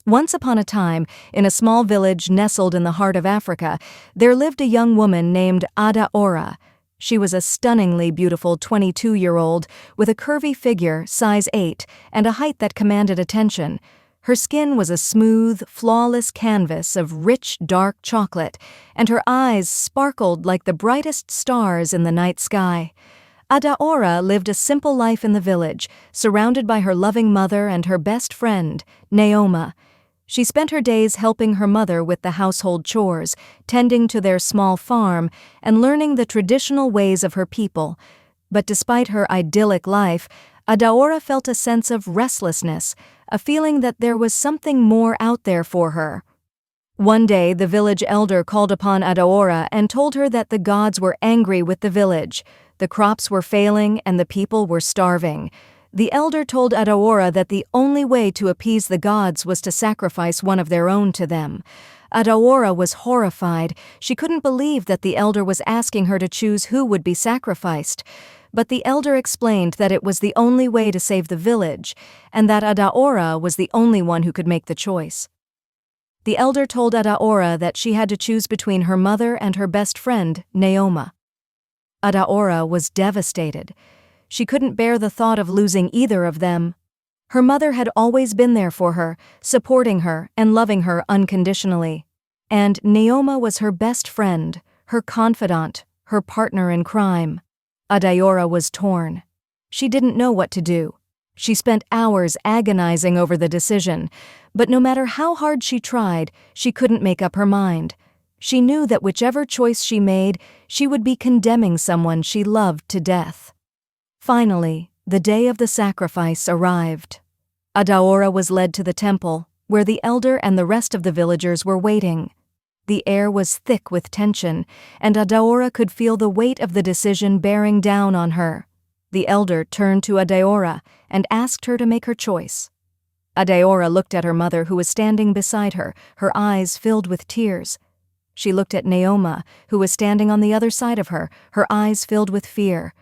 Once upon a time, in a small village nestled in the heart of Africa, there lived a young woman named Adaora. She was a stunningly beautiful 22-year-old with a curvy figure, size 8, and a height that commanded attention. Her skin was a smooth, flawless canvas of rich, dark chocolate, and her eyes sparkled like the brightest stars in the night sky. Adaora lived a simple life in the village, surrounded by her loving mother and her best friend, Neoma. She spent her days helping her mother with the household chores, tending to their small farm, and learning the traditional ways of her people. But despite her idyllic life, Adaora felt a sense of restlessness, a feeling that there was something more out there for her. One day, the village elder called upon Adaora and told her that the gods were angry with the village. The crops were failing and the people were starving. The elder told Adaora that the only way to appease the gods was to sacrifice one of their own to them. Adaora was horrified. She couldn't believe that the elder was asking her to choose who would be sacrificed. But the elder explained that it was the only way to save the village, and that Adaora was the only one who could make the choice. The elder told Adaora that she had to choose between her mother and her best friend, Neoma. Adaora was devastated. She couldn't bear the thought of losing either of them. Her mother had always been there for her, supporting her and loving her unconditionally. And Neoma was her best friend, her confidant, her partner in crime. Adaora was torn. She didn't know what to do. She spent hours agonizing over the decision, but no matter how hard she tried, she couldn't make up her mind. She knew that whichever choice she made, she would be condemning someone she loved to death. Finally, the day of the sacrifice arrived. Adaora was led to the temple, where the elder and the rest of the villagers were waiting. The air was thick with tension, and Adaora could feel the weight of the decision bearing down on her. The elder turned to Adaora and asked her to make her choice. Adaora looked at her mother, who was standing beside her, her eyes filled with tears. She looked at Neoma, who was standing on the other side of her, her eyes filled with fear.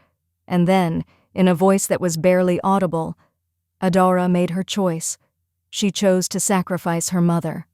And then, in a voice that was barely audible, Adaora made her choice. She chose to sacrifice her mother.